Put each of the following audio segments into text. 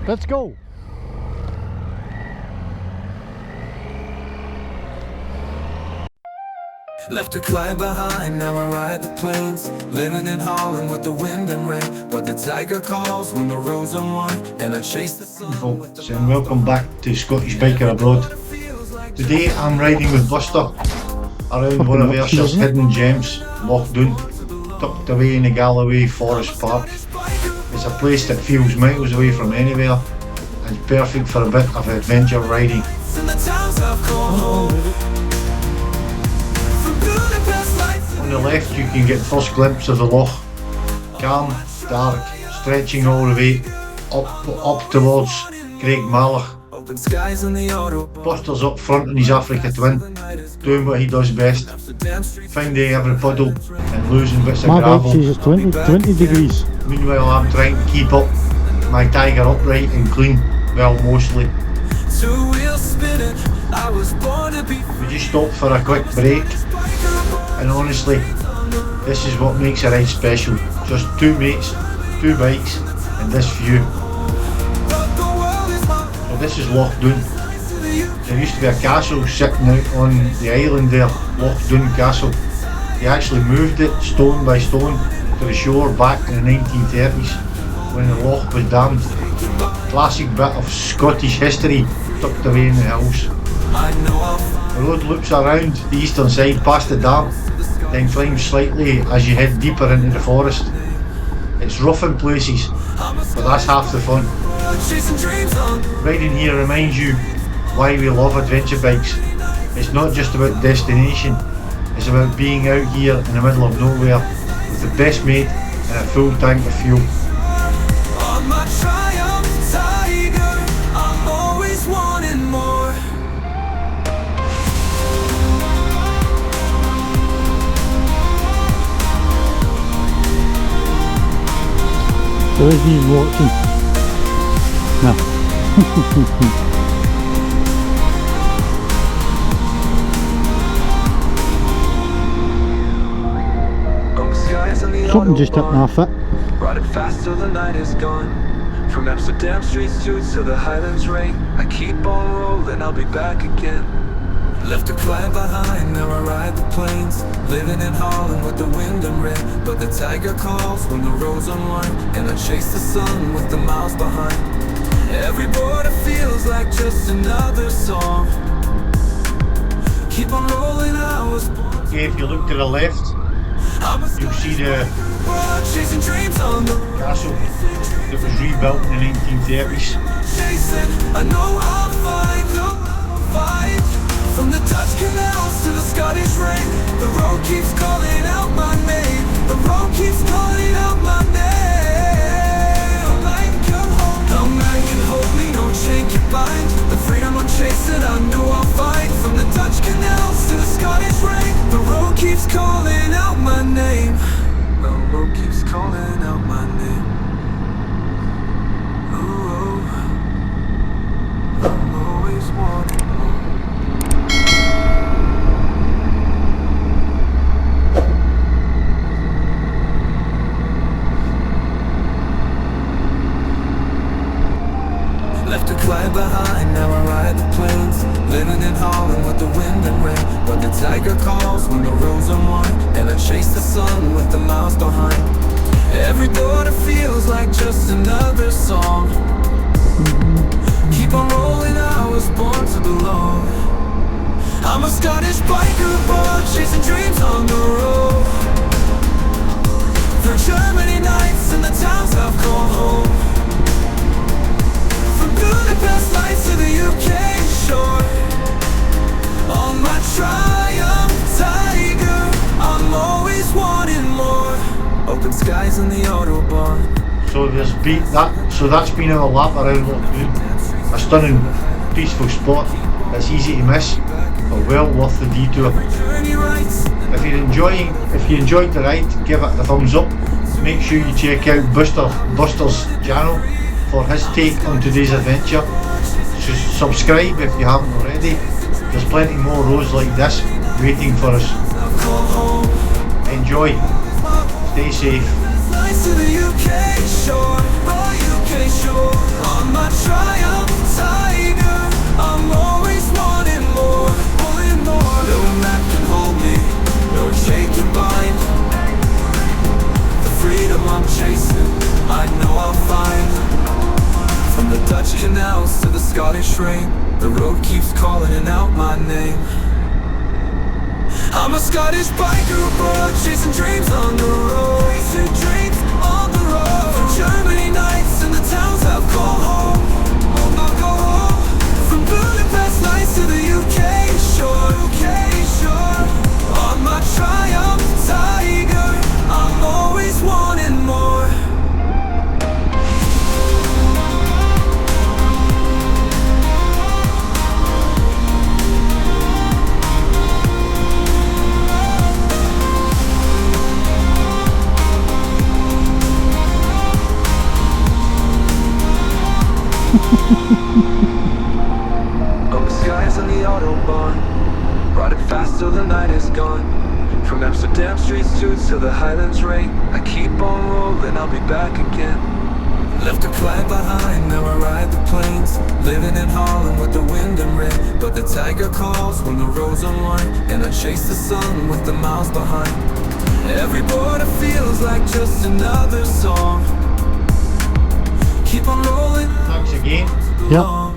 Let's go. Left a client behind, now I ride the plains. Living in Holland with the wind and rain. But the tiger calls when the roads unwind, and I chase the sun. Folks, and welcome back to Scottish Biker Abroad. Today I'm riding with Buster around one of Ayrshire hidden gems, Loch Doon, tucked away in the Galloway Forest Park. It's a place that feels miles away from anywhere and perfect for a bit of adventure riding. On the left you can get the first glimpse of the loch, calm, dark, stretching all the way up towards Craig Malach. Buster's up front in his Africa twin, doing what he does best, finding every puddle and losing bits of gravel. My is 20 degrees. Meanwhile I'm trying to keep up my tiger upright and clean, well mostly. We just stopped for a quick break, and honestly, this is what makes a ride special. Just two mates, two bikes, and this view. So this is Loch Doon. There used to be a castle sitting out on the island there, Loch Doon Castle. They actually moved it stone by stone to the shore back in the 1930s when the loch was dammed. Classic bit of Scottish history tucked away in the hills. The road loops around the eastern side past the dam, then climbs slightly as you head deeper into the forest. It's rough in places, but that's half the fun. Riding here reminds you why we love adventure bikes. It's not just about destination, it's about being out here in the middle of nowhere with the best mate and a full tank of fuel. There isn't even watching. No. Something just hit my foot. Riding fast till the night is gone. From Amsterdam streets to the Highlands rain. I keep on rolling, I'll be back again. Left a client behind, now I ride the plains. Living in Holland with the wind and rain. But the tiger calls when the roads unwind, and I chase the sun with the miles behind. Every border feels like just another song. Keep on rolling, I was born. Okay, if you look to the left, you'll see the castle that was rebuilt in the 1930s. I know I'll fight. From the Dutch canals to the Scottish rain, the road keeps calling out my name. The road keeps calling out my name. No man can hold, no man can hold me, no chain can bind. The freedom I'm chasing, I know I'll fight. From the Dutch canals to the Scottish rain, the road keeps calling out my name. The road keeps calling out my name. Oh, I'm always wanting more. Left a client behind, now I ride the plains. Living in Holland with the wind and rain. But the tiger calls when the roads unwind, and I chase the sun with the miles behind. Every border feels like just another song. Keep on rolling, I was born to belong. I'm a Scottish biker born, chasing dreams on the road. Through Germany nights and the towns I've called home. Budapest lights to the UK shore. On my Triumph Tiger, I'm always wanting more. Open skies in the Autobahn. So that's been our lap around Loch Doon. A stunning, peaceful spot that's easy to miss, but well worth the detour. If you enjoyed the ride, give it a thumbs up. Make sure you check out Buster's channel for his take on today's adventure. Subscribe if you haven't already. There's plenty more roads like this waiting for us. Enjoy. Stay safe. I'm chasing, I know I'll find. From the Dutch canals to the Scottish rain, the road keeps calling out my name. I'm a Scottish biker abroad, chasing dreams on the road. Chasing dreams on the road. From Germany nights and the towns I've called home. I'll go home. From Budapest nights to the UK shore. UK shore. On my Triumph Tiger, I'm always wanting more. Open skies on the Autobahn, riding fast till the night is gone. From Amsterdam streets to the Highlands rain, I keep on rolling, I'll be back again. Left a flag behind, now I ride the plains. Living in Holland with the wind and rain. But the tiger calls when the roads unwind, and I chase the sun with the miles behind. Every border feels like just another song. Keep on rolling. Thanks again. Yeah.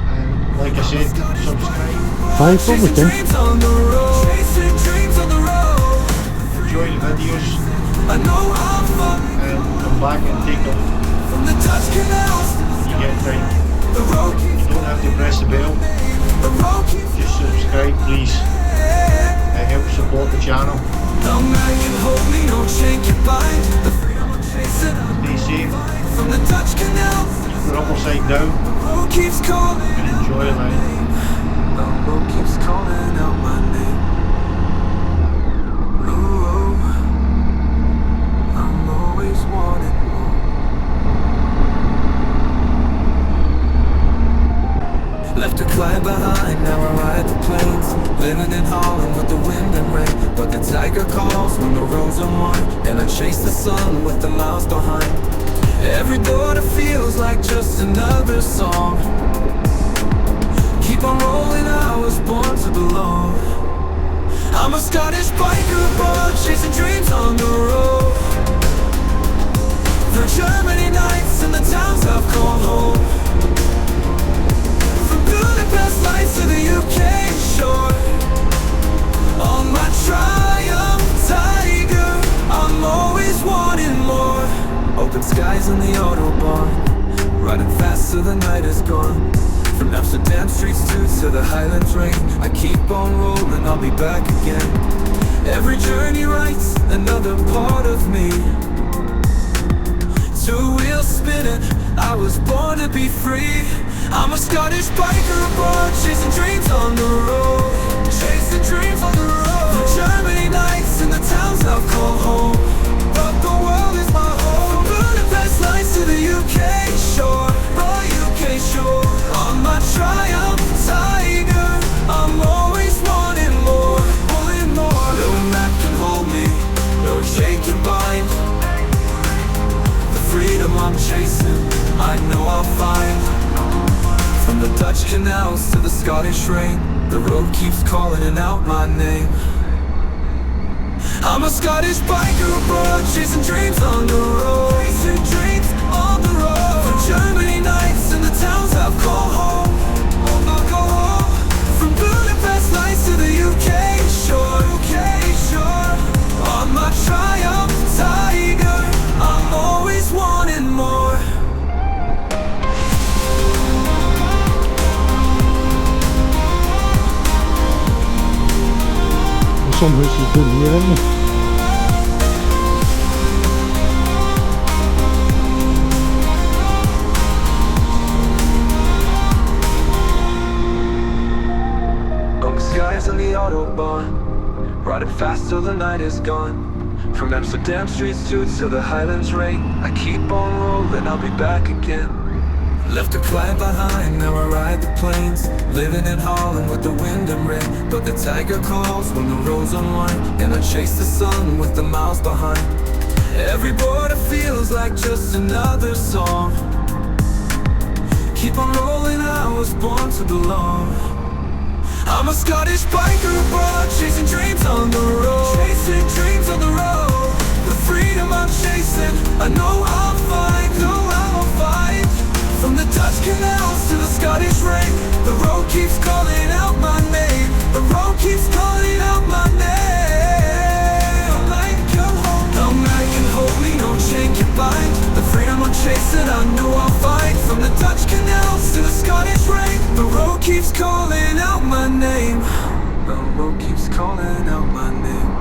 And like I said, subscribe. Bye, probably Chasing can. dreams on the road. Chasing dreams on the road. Enjoy the videos I know I'm fun. and come back and take them From the Dutch canals, when you get time. the road You keeps, don't have to press the bell. the road keeps. Just subscribe, please. It helps support the channel. No man can hold me, no chain can bind. The freedom I'm chasing. Stay safe. From the Dutch canals, Keep your upside down the road keeps calling. and enjoy life. The road keeps calling out my name. Ooh, I'm always wanting more. Left a climb behind, now I ride the plains. Living in Holland with the wind and rain. But the tiger calls when the roads unwind, and I chase the sun with the miles behind. Every border feels like just another song. Keep on rolling, I was born to belong. I'm a Scottish biker abroad, chasing dreams on the road. The Germany nights and the towns I've called home. From Budapest nights to the UK shore. On my Triumph Tiger, I'm always wanting more. Open skies on the Autobahn, riding fast till the night is gone. From Amsterdam streets to the Highlands rain, I keep on rolling, I'll be back again. Every journey writes another part of me. Two wheels spinning, I was born to be free. I'm a Scottish biker abroad, chasing dreams on the road. Chasing dreams on the road. The Germany nights and the towns I've called home. But the world is my home. From Budapest nights to the UK shore. UK shore. On my Triumph Tiger, I'm always wanting more. Wanting more. No map can hold me, no chain can bind. The freedom I'm chasing, I know I'll find. From the Dutch canals to the Scottish rain, the road keeps calling out my name. I'm a Scottish biker abroad, chasing dreams on the road. Chasing dreams on the road. From Germany nights and the towns I've called home. I'll go home. From Budapest nights to the UK shore. UK shore. On my Triumph Tiger, I'm always wanting more. Some huisjes doen hier hebben. Open skies on the Autobahn, riding fast till the night is gone. From Amsterdam streets to the Highlands rain, I keep on rolling, I'll be back again. Left a climb behind, now I ride the plains. Living in Holland with the wind and rain. But the tiger calls when the roads unwind, and I chase the sun with the miles behind. Every border feels like just another song. Keep on rolling, I was born to belong. I'm a Scottish biker abroad, chasing dreams on the road. Chasing dreams on the road. The freedom I'm chasing, I know I'll fight, from the Dutch canals to the Scottish rain. The road keeps calling out my name. The road keeps calling out my name. No man can hold me, no chain can bind the freedom I'm chasing. I know I'll fight from the Dutch canals to the Scottish rain. The road keeps calling out my name. The road keeps calling out my name.